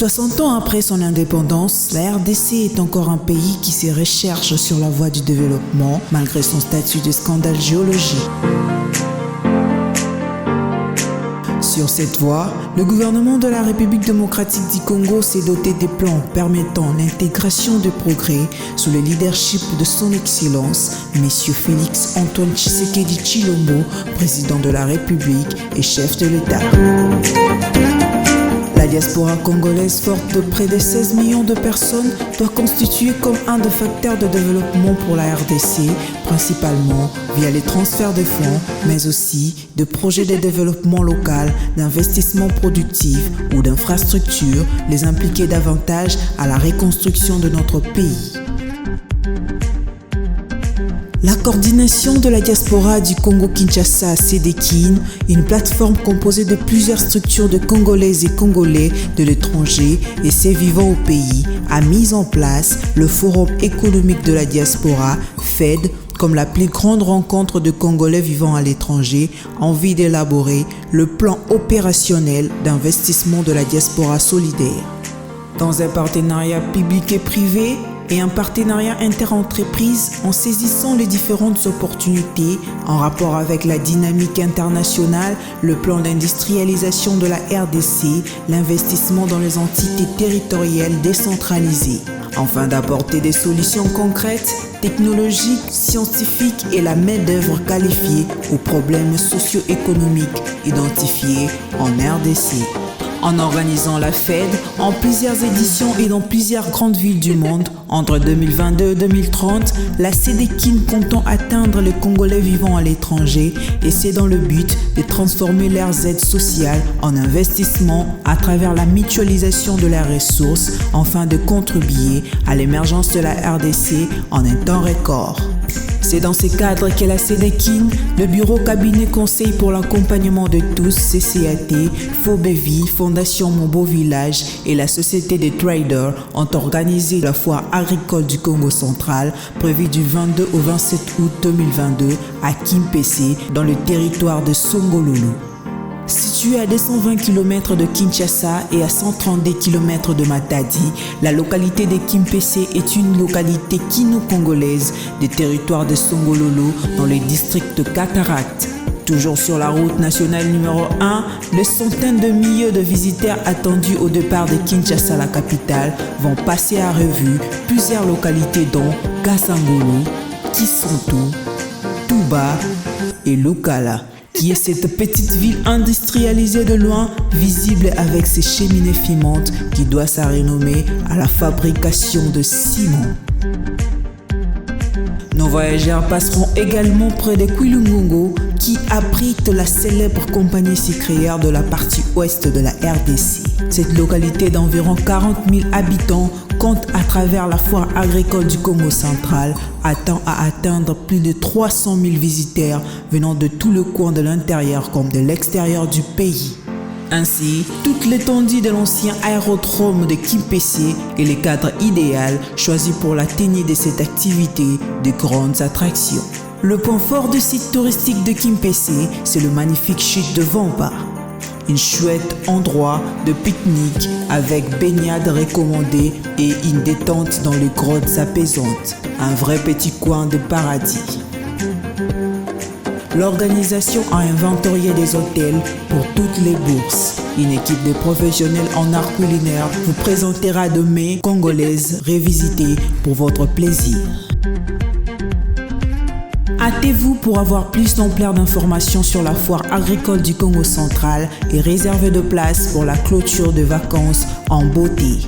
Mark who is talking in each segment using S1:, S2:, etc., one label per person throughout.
S1: 60 ans après son indépendance, la RDC est encore un pays qui se recherche sur la voie du développement malgré son statut de scandale géologique. Sur cette voie, le gouvernement de la République démocratique du Congo s'est doté des plans permettant l'intégration de progrès sous le leadership de son Excellence, M. Félix Antoine Tshisekedi Tshilombo, président de la République et chef de l'État. La diaspora congolaise, forte de près de 16 millions de personnes, doit constituer comme un des facteurs de développement pour la RDC, principalement via les transferts de fonds, mais aussi de projets de développement local, d'investissement productif ou d'infrastructures, les impliquer davantage à la reconstruction de notre pays. La coordination de la diaspora du Congo-Kinshasa, CDKIN, une plateforme composée de plusieurs structures de Congolaises et Congolais de l'étranger et ses vivants au pays, a mis en place le Forum économique de la diaspora, FED, comme la plus grande rencontre de Congolais vivant à l'étranger, en vue d'élaborer le plan opérationnel d'investissement de la diaspora solidaire. Dans un partenariat public et privé, et un partenariat interentreprises en saisissant les différentes opportunités en rapport avec la dynamique internationale, le plan d'industrialisation de la RDC, l'investissement dans les entités territoriales décentralisées, afin d'apporter des solutions concrètes, technologiques, scientifiques et la main-d'œuvre qualifiée aux problèmes socio-économiques identifiés en RDC. En organisant la FED en plusieurs éditions et dans plusieurs grandes villes du monde, entre 2022 et 2030, la CDKIN comptant atteindre les Congolais vivant à l'étranger et c'est dans le but de transformer leurs aides sociales en investissement à travers la mutualisation de leurs ressources afin de contribuer à l'émergence de la RDC en un temps record. C'est dans ce cadre que la CDKIN, le Bureau Cabinet Conseil pour l'accompagnement de tous, CCAT, Fobevi, Fondation Mon Beau Village et la Société des Traders ont organisé la foire agricole du Congo central prévue du 22 au 27 août 2022 à Kimpese dans le territoire de Songololo. Située à 220 km de Kinshasa et à 132 km de Matadi, la localité de Kimpese est une localité kino-congolaise des territoires de Songololo dans le district de Cataract. Toujours sur la route nationale numéro 1, les centaines de milliers de visiteurs attendus au départ de Kinshasa, la capitale, vont passer à revue plusieurs localités dont Kasangolo, Kisonto, Touba et Lokala, qui est cette petite ville industrialisée de loin, visible avec ses cheminées fumantes qui doit sa renommée à la fabrication de ciment. Nos voyageurs passeront également près de Kwilungongo, qui abrite la célèbre compagnie sucrière de la partie ouest de la RDC. Cette localité d'environ 40 000 habitants compte à travers la foire agricole du Congo central, attend à atteindre plus de 300 000 visiteurs venant de tout le coin de l'intérieur comme de l'extérieur du pays. Ainsi, toute l'étendue de l'ancien aérodrome de Kimpese est le cadre idéal choisi pour la tenue de cette activité de grandes attractions. Le point fort du site touristique de Kimpese, c'est le magnifique chute de Vampa. Un chouette endroit de pique-nique avec baignade recommandée et une détente dans les grottes apaisantes. Un vrai petit coin de paradis. L'organisation a inventorié des hôtels pour toutes les bourses. Une équipe de professionnels en art culinaire vous présentera de mets congolaises revisitées pour votre plaisir. Hâtez-vous pour avoir plus d'ampleur d'informations sur la foire agricole du Congo central et réservez de place pour la clôture de vacances en beauté.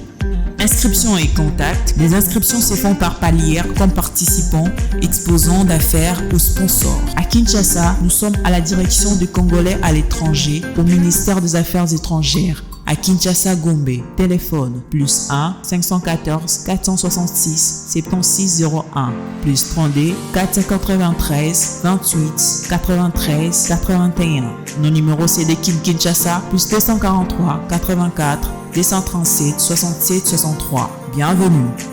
S1: Inscription et contact. Les inscriptions se font par palier comme participants, exposants d'affaires ou sponsors. À Kinshasa, nous sommes à la direction des Congolais à l'étranger au ministère des Affaires étrangères. À Kinshasa, Gombe, téléphone plus 1 514 466 7601 plus 32 493 28 93 81. Nos numéros c'est de Kinshasa plus 243 84 237 67 63. Bienvenue.